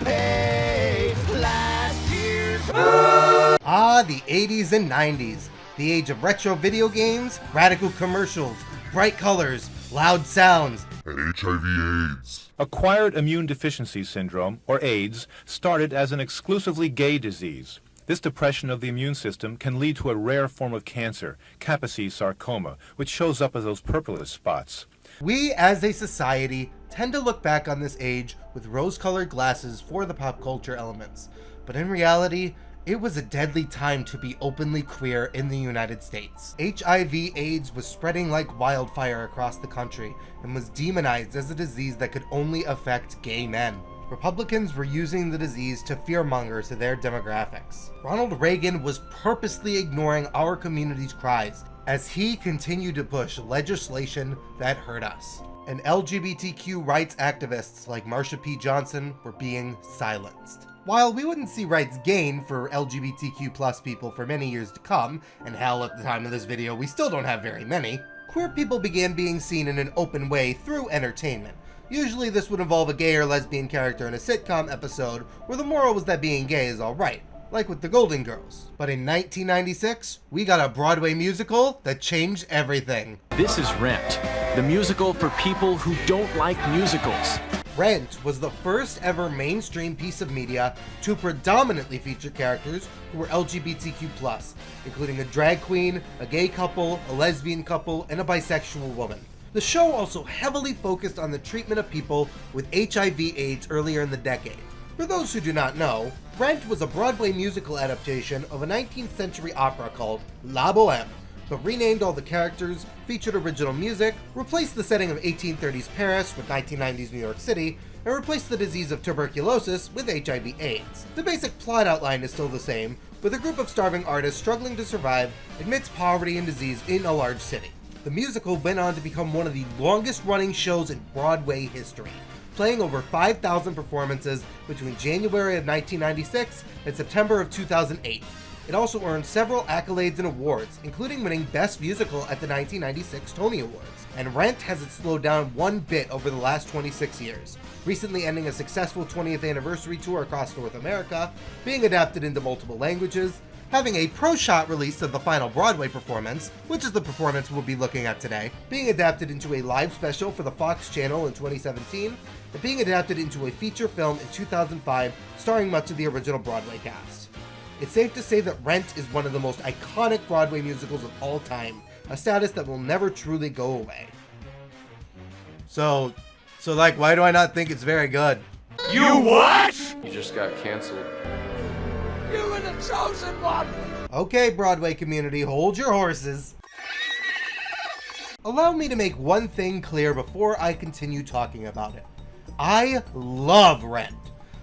pay last year's. Ah, the 80s and 90s. The age of retro video games, radical commercials, bright colors, loud sounds, and HIV/AIDS. Acquired immune deficiency syndrome, or AIDS, started as an exclusively gay disease. This depression of the immune system can lead to a rare form of cancer, Kaposi sarcoma, which shows up as those purplish spots. We, as a society, tend to look back on this age with rose-colored glasses for the pop culture elements. But in reality, it was a deadly time to be openly queer in the United States. HIV/AIDS was spreading like wildfire across the country and was demonized as a disease that could only affect gay men. Republicans were using the disease to fearmonger to their demographics. Ronald Reagan was purposely ignoring our community's cries as he continued to push legislation that hurt us. And LGBTQ rights activists like Marsha P. Johnson were being silenced. While we wouldn't see rights gain for LGBTQ plus people for many years to come, and hell, at the time of this video we still don't have very many, queer people began being seen in an open way through entertainment. Usually this would involve a gay or lesbian character in a sitcom episode where the moral was that being gay is alright, like with the Golden Girls. But in 1996, we got a Broadway musical that changed everything. This is Rent, the musical for people who don't like musicals. Rent was the first ever mainstream piece of media to predominantly feature characters who were LGBTQ+, including a drag queen, a gay couple, a lesbian couple, and a bisexual woman. The show also heavily focused on the treatment of people with HIV/AIDS earlier in the decade. For those who do not know, Rent was a Broadway musical adaptation of a 19th century opera called La Bohème, but renamed all the characters, featured original music, replaced the setting of 1830s Paris with 1990s New York City, and replaced the disease of tuberculosis with HIV/AIDS. The basic plot outline is still the same, with a group of starving artists struggling to survive amidst poverty and disease in a large city. The musical went on to become one of the longest running shows in Broadway history, playing over 5,000 performances between January of 1996 and September of 2008. It also earned several accolades and awards, including winning Best Musical at the 1996 Tony Awards. And Rent hasn't slowed down one bit over the last 26 years, recently ending a successful 20th anniversary tour across North America, being adapted into multiple languages, having a pro shot release of the final Broadway performance, which is the performance we'll be looking at today, being adapted into a live special for the Fox channel in 2017, and being adapted into a feature film in 2005 starring much of the original Broadway cast. It's safe to say that Rent is one of the most iconic Broadway musicals of all time, a status that will never truly go away. So like, why do I not think it's very good? You what? You just got canceled. You were the chosen one! Okay, Broadway community, hold your horses. Allow me to make one thing clear before I continue talking about it. I love Rent.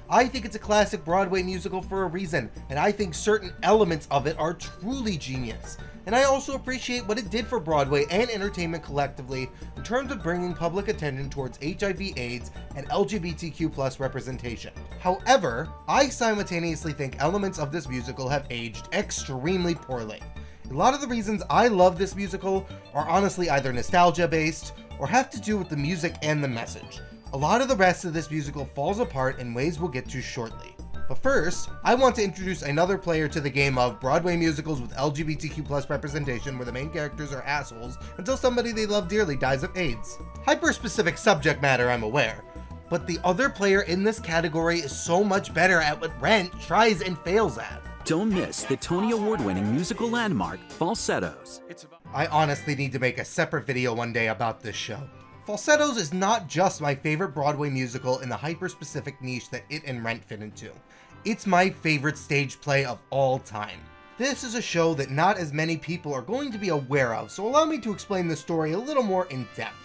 I think it's a classic Broadway musical for a reason, and I think certain elements of it are truly genius. And I also appreciate what it did for Broadway and entertainment collectively in terms of bringing public attention towards HIV/AIDS and LGBTQ+ representation. However, I simultaneously think elements of this musical have aged extremely poorly. A lot of the reasons I love this musical are honestly either nostalgia based or have to do with the music and the message. A lot of the rest of this musical falls apart in ways we'll get to shortly. But first, I want to introduce another player to the game of Broadway musicals with LGBTQ+ representation where the main characters are assholes until somebody they love dearly dies of AIDS. Hyper-specific subject matter, I'm aware, but the other player in this category is so much better at what Rent tries and fails at. Don't miss the Tony Award-winning musical landmark, Falsettos. I honestly need to make a separate video one day about this show. Falsettos is not just my favorite Broadway musical in the hyper-specific niche that it and Rent fit into. It's my favorite stage play of all time. This is a show that not as many people are going to be aware of, so allow me to explain the story a little more in depth.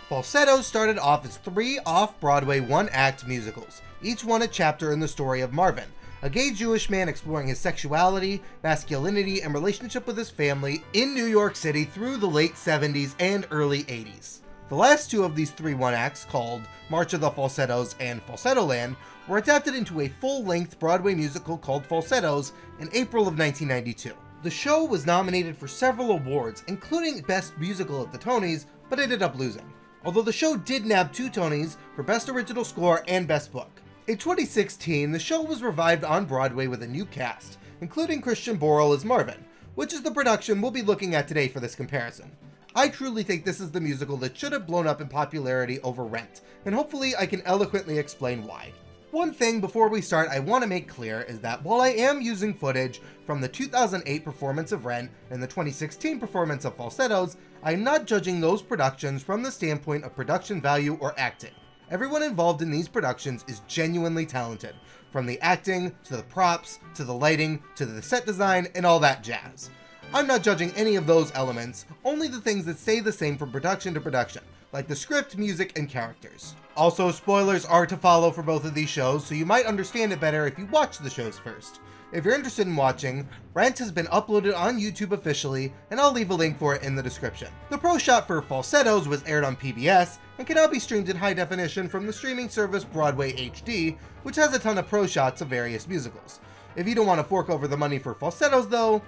Falsettos started off as 3 off-Broadway one-act musicals, each one a chapter in the story of Marvin, a gay Jewish man exploring his sexuality, masculinity, and relationship with his family in New York City through the late 70s and early 80s. The last 2 of these 3 one-acts, called March of the Falsettos and Falsettoland, were adapted into a full-length Broadway musical called Falsettos in April of 1992. The show was nominated for several awards, including Best Musical at the Tonys, but ended up losing, although the show did nab 2 Tonys for Best Original Score and Best Book. In 2016, the show was revived on Broadway with a new cast, including Christian Borle as Marvin, which is the production we'll be looking at today for this comparison. I truly think this is the musical that should have blown up in popularity over Rent, and hopefully I can eloquently explain why. One thing before we start I want to make clear is that while I am using footage from the 2008 performance of Rent and the 2016 performance of Falsettos, I'm not judging those productions from the standpoint of production value or acting. Everyone involved in these productions is genuinely talented, from the acting, to the props, to the lighting, to the set design, and all that jazz. I'm not judging any of those elements, only the things that stay the same from production to production, like the script, music, and characters. Also, spoilers are to follow for both of these shows, so you might understand it better if you watch the shows first. If you're interested in watching, Rent has been uploaded on YouTube officially, and I'll leave a link for it in the description. The pro shot for Falsettos was aired on PBS, and can now be streamed in high definition from the streaming service Broadway HD, which has a ton of pro shots of various musicals. If you don't want to fork over the money for Falsettos though,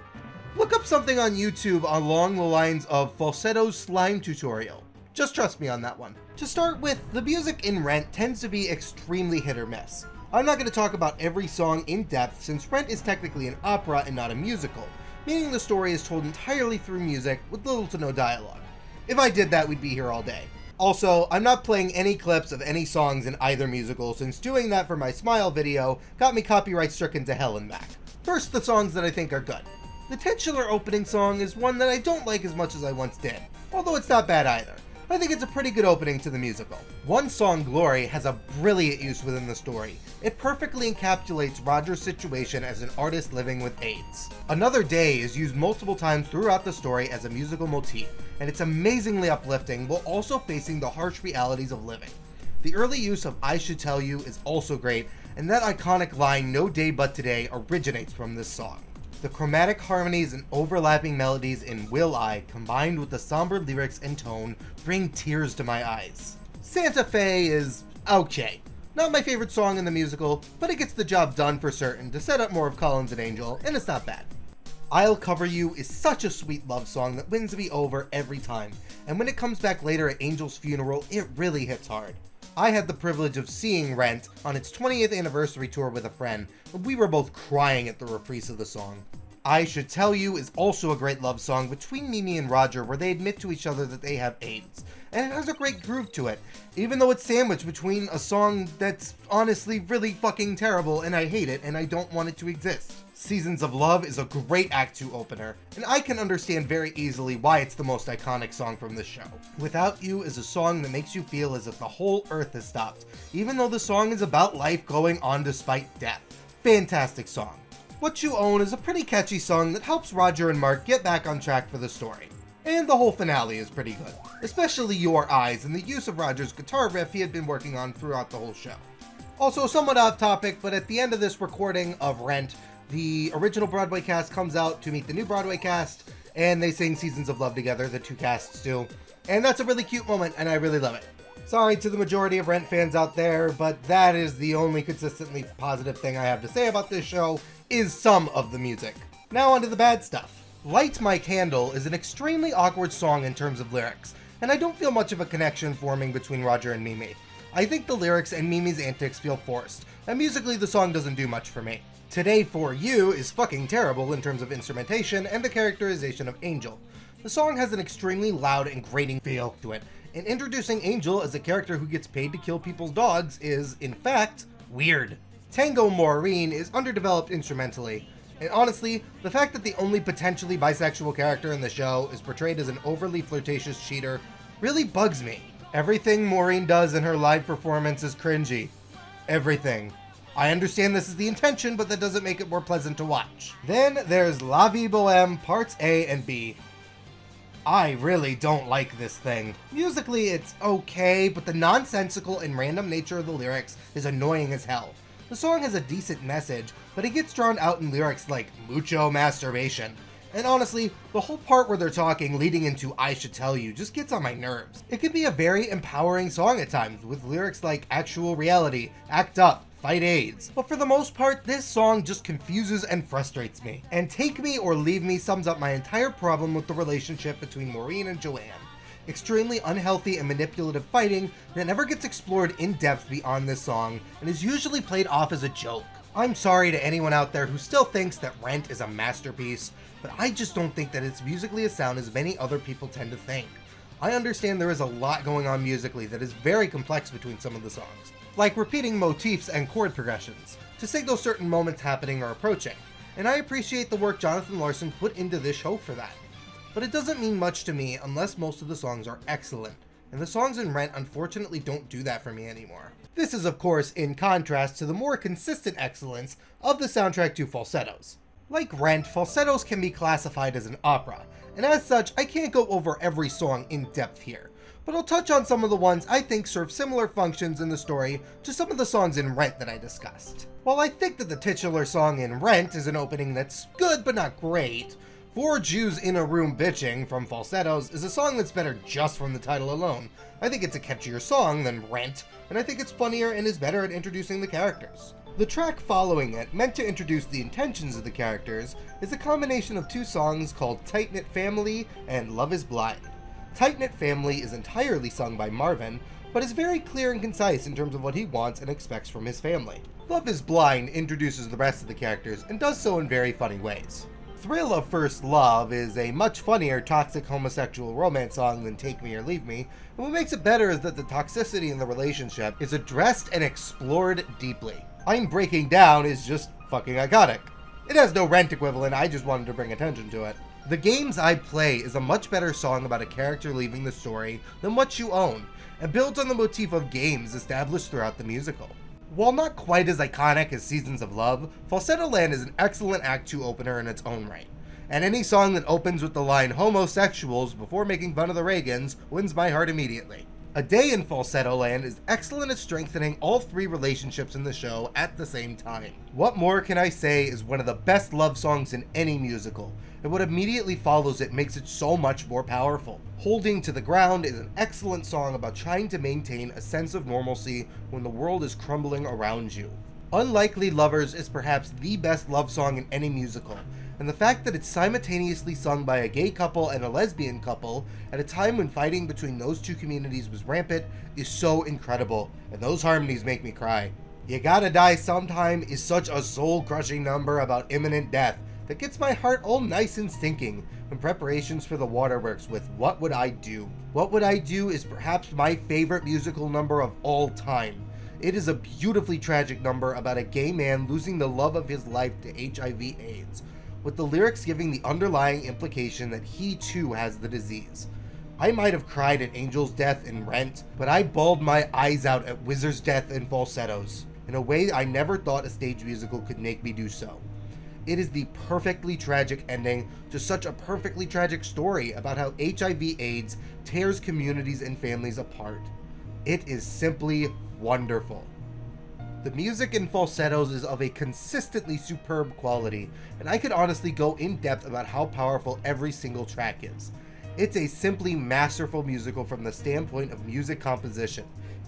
look up something on YouTube along the lines of Falsettos slime tutorial. Just trust me on that one. To start with, the music in Rent tends to be extremely hit or miss. I'm not going to talk about every song in depth since Rent is technically an opera and not a musical, meaning the story is told entirely through music with little to no dialogue. If I did that, we'd be here all day. Also, I'm not playing any clips of any songs in either musical since doing that for my Smile video got me copyright stricken to hell and back. First, the songs that I think are good. The titular opening song is one that I don't like as much as I once did, although it's not bad either. I think it's a pretty good opening to the musical. One song, Glory, has a brilliant use within the story. It perfectly encapsulates Roger's situation as an artist living with AIDS. Another Day is used multiple times throughout the story as a musical motif, and it's amazingly uplifting while also facing the harsh realities of living. The early use of I Should Tell You is also great, and that iconic line, No Day But Today, originates from this song. The chromatic harmonies and overlapping melodies in Will I, combined with the somber lyrics and tone, bring tears to my eyes. Santa Fe is okay. Not my favorite song in the musical, but it gets the job done for certain to set up more of Collins and Angel, and it's not bad. I'll Cover You is such a sweet love song that wins me over every time, and when it comes back later at Angel's funeral, it really hits hard. I had the privilege of seeing Rent on its 20th anniversary tour with a friend, and we were both crying at the reprise of the song. I Should Tell You is also a great love song between Mimi and Roger where they admit to each other that they have AIDS, and it has a great groove to it, even though it's sandwiched between a song that's honestly really fucking terrible and I hate it and I don't want it to exist. Seasons of Love is a great Act 2 opener, and I can understand very easily why it's the most iconic song from the show. Without You is a song that makes you feel as if the whole earth has stopped, even though the song is about life going on despite death. Fantastic song. What You Own is a pretty catchy song that helps Roger and Mark get back on track for the story. And the whole finale is pretty good, especially Your Eyes and the use of Roger's guitar riff he had been working on throughout the whole show. Also, somewhat off topic, but at the end of this recording of Rent, the original Broadway cast comes out to meet the new Broadway cast, and they sing Seasons of Love together, the two casts do. And that's a really cute moment, and I really love it. Sorry to the majority of Rent fans out there, but that is the only consistently positive thing I have to say about this show, is some of the music. Now onto the bad stuff. Light My Candle is an extremely awkward song in terms of lyrics, and I don't feel much of a connection forming between Roger and Mimi. I think the lyrics and Mimi's antics feel forced, and musically the song doesn't do much for me. Today For You is fucking terrible in terms of instrumentation and the characterization of Angel. The song has an extremely loud and grating feel to it, and introducing Angel as a character who gets paid to kill people's dogs is, in fact, weird. Tango Maureen is underdeveloped instrumentally, and honestly, the fact that the only potentially bisexual character in the show is portrayed as an overly flirtatious cheater really bugs me. Everything Maureen does in her live performance is cringy. Everything. I understand this is the intention, but that doesn't make it more pleasant to watch. Then there's La Vie Boheme Parts A and B. I really don't like this thing. Musically, it's okay, but the nonsensical and random nature of the lyrics is annoying as hell. The song has a decent message, but it gets drawn out in lyrics like mucho masturbation. And honestly, the whole part where they're talking leading into I Should Tell You just gets on my nerves. It can be a very empowering song at times, with lyrics like actual reality, act up, fight AIDS. But for the most part, this song just confuses and frustrates me. And Take Me or Leave Me sums up my entire problem with the relationship between Maureen and Joanne. extremely unhealthy and manipulative fighting that never gets explored in depth beyond this song and is usually played off as a joke. I'm sorry to anyone out there who still thinks that Rent is a masterpiece, but I just don't think that it's musically as sound as many other people tend to think. I understand there is a lot going on musically that is very complex between some of the songs, like repeating motifs and chord progressions, to signal certain moments happening or approaching, and I appreciate the work Jonathan Larson put into this show for that. But it doesn't mean much to me unless most of the songs are excellent, and the songs in Rent unfortunately don't do that for me anymore. This is of course in contrast to the more consistent excellence of the soundtrack to Falsettos. Like Rent, Falsettos can be classified as an opera, and as such I can't go over every song in depth here, but I'll touch on some of the ones I think serve similar functions in the story to some of the songs in Rent that I discussed. While I think that the titular song in Rent is an opening that's good but not great, Four Jews in a Room Bitching from Falsettos is a song that's better just from the title alone. I think it's a catchier song than Rent, and I think it's funnier and is better at introducing the characters. The track following it, meant to introduce the intentions of the characters, is a combination of two songs called Tight Knit Family and Love is Blind. Tight Knit Family is entirely sung by Marvin, but is very clear and concise in terms of what he wants and expects from his family. Love is Blind introduces the rest of the characters and does so in very funny ways. Thrill of First Love is a much funnier toxic homosexual romance song than Take Me or Leave Me, and what makes it better is that the toxicity in the relationship is addressed and explored deeply. I'm Breaking Down is just fucking iconic. It has no Rent equivalent, I just wanted to bring attention to it. The Games I Play is a much better song about a character leaving the story than What You Own, and builds on the motif of games established throughout the musical. While not quite as iconic as Seasons of Love, Falsetto Land is an excellent Act 2 opener in its own right, and any song that opens with the line homosexuals before making fun of the Reagans wins my heart immediately. A Day in Falsetto Land is excellent at strengthening all three relationships in the show at the same time. What More Can I Say is one of the best love songs in any musical, and what immediately follows it makes it so much more powerful. Holding to the Ground is an excellent song about trying to maintain a sense of normalcy when the world is crumbling around you. Unlikely Lovers is perhaps the best love song in any musical, and the fact that it's simultaneously sung by a gay couple and a lesbian couple at a time when fighting between those two communities was rampant is so incredible, and those harmonies make me cry. You Gotta Die Sometime is such a soul-crushing number about imminent death that gets my heart all nice and sinking when preparations for the waterworks with What Would I Do? What Would I Do is perhaps my favorite musical number of all time. It is a beautifully tragic number about a gay man losing the love of his life to HIV/AIDS, with the lyrics giving the underlying implication that he too has the disease. I might have cried at Angel's death in Rent, but I bawled my eyes out at Wizard's death in Falsettos, in a way I never thought a stage musical could make me do so. It is the perfectly tragic ending to such a perfectly tragic story about how HIV/AIDS tears communities and families apart. It is simply wonderful. The music in Falsettos is of a consistently superb quality, and I could honestly go in depth about how powerful every single track is. It's a simply masterful musical from the standpoint of music composition,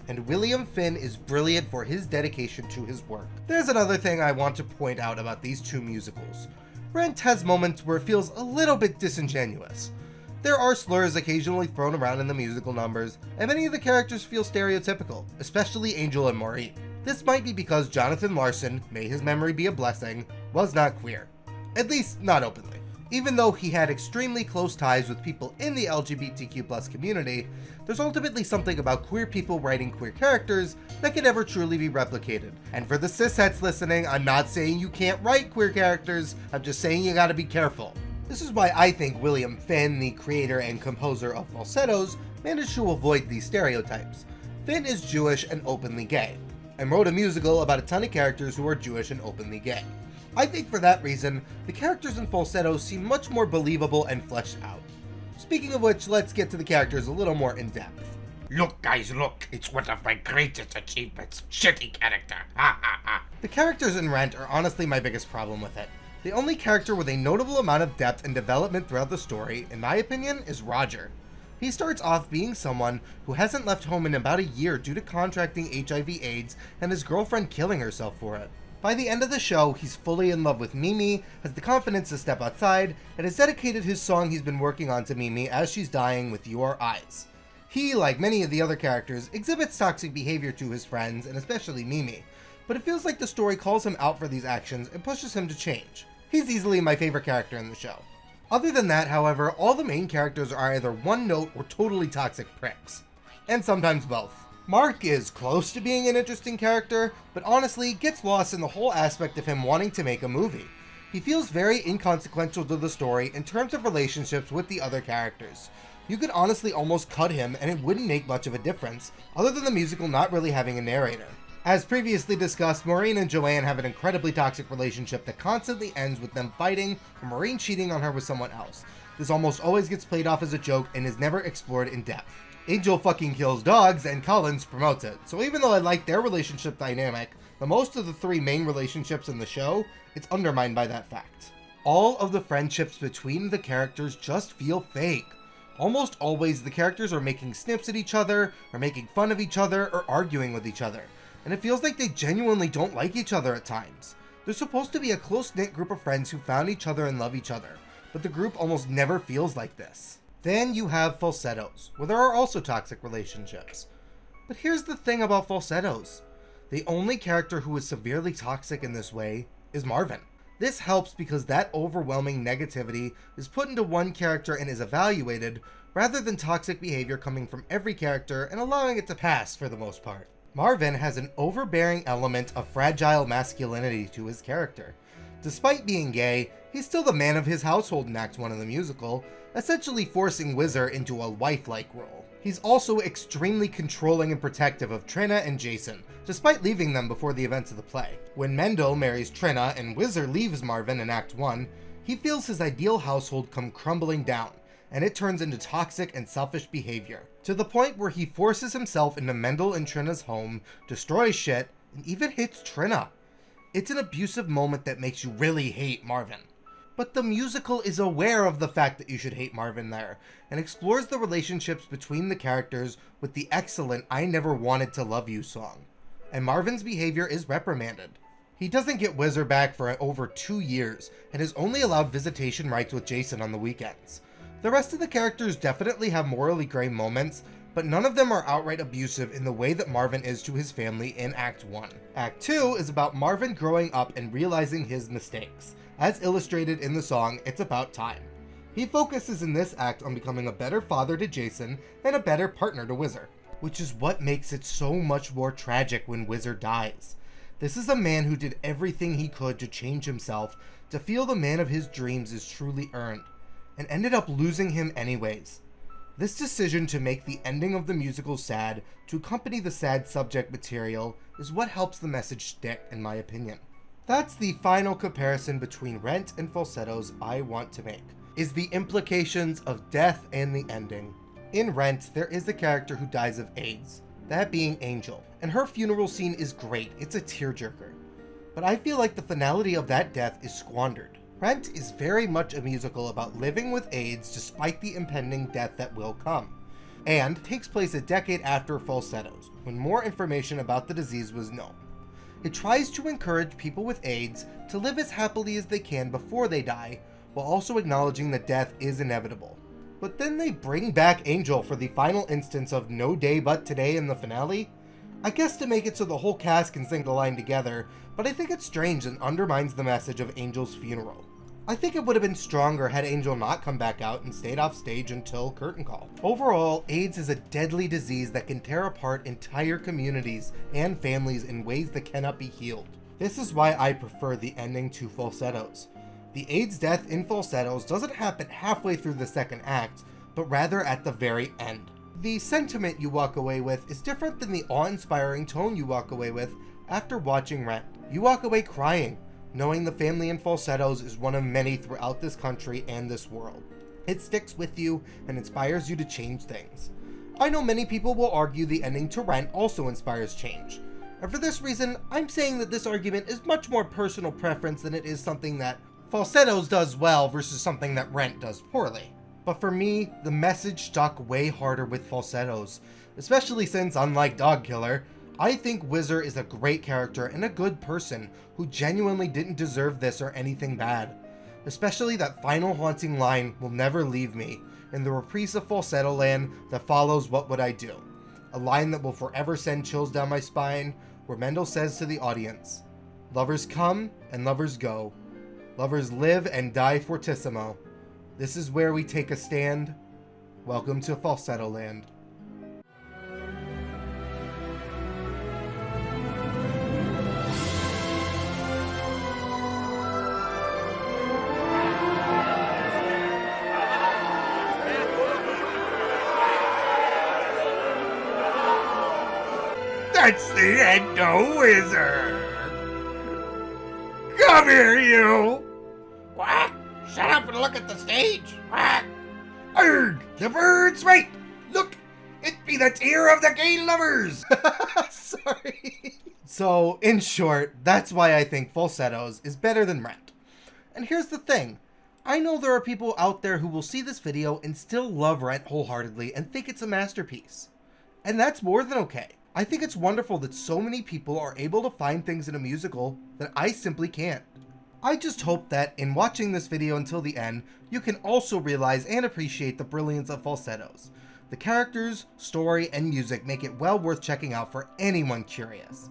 and William Finn is brilliant for his dedication to his work. There's another thing I want to point out about these two musicals. Rent has moments where it feels a little bit disingenuous. There are slurs occasionally thrown around in the musical numbers, and many of the characters feel stereotypical, especially Angel and Maureen. This might be because Jonathan Larson, may his memory be a blessing, was not queer. At least, not openly. Even though he had extremely close ties with people in the LGBTQ+ community, there's ultimately something about queer people writing queer characters that can never truly be replicated. And for the cisheads listening, I'm not saying you can't write queer characters, I'm just saying you gotta be careful. This is why I think William Finn, the creator and composer of Falsettos, managed to avoid these stereotypes. Finn is Jewish and openly gay, and wrote a musical about a ton of characters who are Jewish and openly gay. I think for that reason, the characters in Falsettos seem much more believable and fleshed out. Speaking of which, let's get to the characters a little more in depth. Look, guys, look. It's one of my greatest achievements. Shitty character. Ha ha ha. The characters in Rent are honestly my biggest problem with it. The only character with a notable amount of depth and development throughout the story, in my opinion, is Roger. He starts off being someone who hasn't left home in about a year due to contracting HIV/AIDS and his girlfriend killing herself for it. By the end of the show, he's fully in love with Mimi, has the confidence to step outside, and has dedicated his song he's been working on to Mimi as she's dying with Your Eyes. He, like many of the other characters, exhibits toxic behavior to his friends, and especially Mimi, but it feels like the story calls him out for these actions and pushes him to change. He's easily my favorite character in the show. Other than that, however, all the main characters are either one note or totally toxic pricks. And sometimes both. Mark is close to being an interesting character, but honestly gets lost in the whole aspect of him wanting to make a movie. He feels very inconsequential to the story in terms of relationships with the other characters. You could honestly almost cut him and it wouldn't make much of a difference, other than the musical not really having a narrator. As previously discussed, Maureen and Joanne have an incredibly toxic relationship that constantly ends with them fighting or Maureen cheating on her with someone else. This almost always gets played off as a joke and is never explored in depth. Angel fucking kills dogs and Collins promotes it, so even though I like their relationship dynamic, the most of the three main relationships in the show, it's undermined by that fact. All of the friendships between the characters just feel fake. Almost always the characters are making snips at each other, or making fun of each other, or arguing with each other, and it feels like they genuinely don't like each other at times. They're supposed to be a close-knit group of friends who found each other and love each other, but the group almost never feels like this. Then you have Falsettos, where there are also toxic relationships. But here's the thing about Falsettos. The only character who is severely toxic in this way is Marvin. This helps because that overwhelming negativity is put into one character and is evaluated, rather than toxic behavior coming from every character and allowing it to pass for the most part. Marvin has an overbearing element of fragile masculinity to his character. Despite being gay, he's still the man of his household in Act 1 of the musical, essentially forcing Whizzer into a wife-like role. He's also extremely controlling and protective of Trina and Jason, despite leaving them before the events of the play. When Mendel marries Trina and Whizzer leaves Marvin in Act 1, he feels his ideal household come crumbling down, and it turns into toxic and selfish behavior, to the point where he forces himself into Mendel and Trina's home, destroys shit, and even hits Trina. It's an abusive moment that makes you really hate Marvin. But the musical is aware of the fact that you should hate Marvin there, and explores the relationships between the characters with the excellent I Never Wanted to Love You song. And Marvin's behavior is reprimanded. He doesn't get Whizzer back for over 2 years, and is only allowed visitation rights with Jason on the weekends. The rest of the characters definitely have morally gray moments, but none of them are outright abusive in the way that Marvin is to his family in Act 1. Act 2 is about Marvin growing up and realizing his mistakes. As illustrated in the song, It's About Time. He focuses in this act on becoming a better father to Jason and a better partner to Whizzer, which is what makes it so much more tragic when Whizzer dies. This is a man who did everything he could to change himself, to feel the man of his dreams is truly earned, and ended up losing him anyways. This decision to make the ending of the musical sad, to accompany the sad subject material, is what helps the message stick, in my opinion. That's the final comparison between Rent and Falsettos I want to make, is the implications of death and the ending. In Rent, there is a character who dies of AIDS, that being Angel, and her funeral scene is great, it's a tearjerker. But I feel like the finality of that death is squandered. Rent is very much a musical about living with AIDS despite the impending death that will come, and takes place a decade after Falsettos, when more information about the disease was known. It tries to encourage people with AIDS to live as happily as they can before they die, while also acknowledging that death is inevitable. But then they bring back Angel for the final instance of No Day But Today in the finale? I guess to make it so the whole cast can sing the line together, but I think it's strange and undermines the message of Angel's funeral. I think it would have been stronger had Angel not come back out and stayed off stage until curtain call. Overall, AIDS is a deadly disease that can tear apart entire communities and families in ways that cannot be healed. This is why I prefer the ending to Falsettos. The AIDS death in Falsettos doesn't happen halfway through the second act, but rather at the very end. The sentiment you walk away with is different than the awe-inspiring tone you walk away with after watching Rent. You walk away crying, knowing the family in Falsettos is one of many throughout this country and this world. It sticks with you and inspires you to change things. I know many people will argue the ending to Rent also inspires change. And for this reason, I'm saying that this argument is much more personal preference than it is something that Falsettos does well versus something that Rent does poorly. But for me, the message stuck way harder with Falsettos, especially since, unlike Dog Killer, I think Whizzer is a great character and a good person who genuinely didn't deserve this or anything bad. Especially that final haunting line, "Will never leave me," in the reprise of Falsetto Land that follows What Would I Do? A line that will forever send chills down my spine, where Mendel says to the audience, "Lovers come and lovers go. Lovers live and die fortissimo. This is where we take a stand. Welcome to Falsetto Land." That's the Endo-Wizard! Come here, you! What? Shut up and look at the stage! What? Erg! The bird's right! Look! It be the tear of the gay lovers! Sorry. So, in short, that's why I think Falsettos is better than Rent. And here's the thing. I know there are people out there who will see this video and still love Rent wholeheartedly and think it's a masterpiece. And that's more than okay. I think it's wonderful that so many people are able to find things in a musical that I simply can't. I just hope that in watching this video until the end, you can also realize and appreciate the brilliance of Falsettos. The characters, story, and music make it well worth checking out for anyone curious.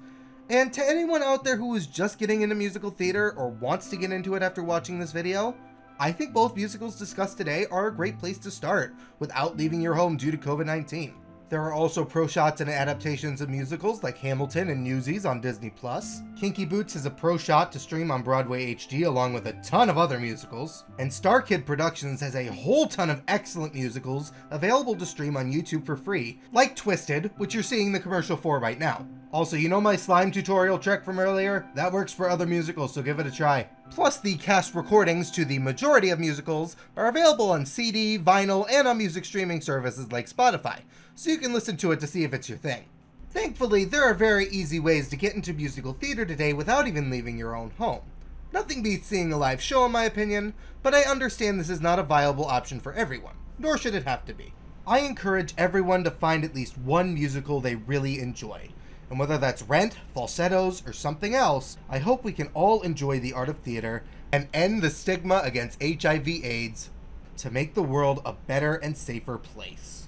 And to anyone out there who is just getting into musical theater or wants to get into it after watching this video, I think both musicals discussed today are a great place to start without leaving your home due to COVID-19. There are also pro shots and adaptations of musicals like Hamilton and Newsies on Disney+. Kinky Boots is a pro shot to stream on Broadway HD along with a ton of other musicals. And Star Kid Productions has a whole ton of excellent musicals available to stream on YouTube for free, like Twisted, which you're seeing the commercial for right now. Also, you know my slime tutorial trick from earlier? That works for other musicals, so give it a try. Plus, the cast recordings to the majority of musicals are available on CD, vinyl, and on music streaming services like Spotify, so you can listen to it to see if it's your thing. Thankfully, there are very easy ways to get into musical theater today without even leaving your own home. Nothing beats seeing a live show in my opinion, but I understand this is not a viable option for everyone, nor should it have to be. I encourage everyone to find at least one musical they really enjoy. And whether that's Rent, Falsettos, or something else, I hope we can all enjoy the art of theater and end the stigma against HIV/AIDS to make the world a better and safer place.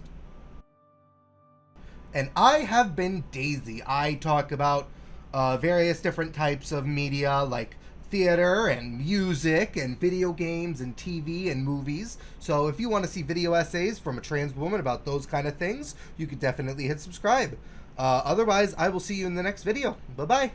And I have been Daisy. I talk about various different types of media like theater and music and video games and TV and movies. So if you want to see video essays from a trans woman about those kind of things, you could definitely hit subscribe. Otherwise, I will see you in the next video. Bye-bye.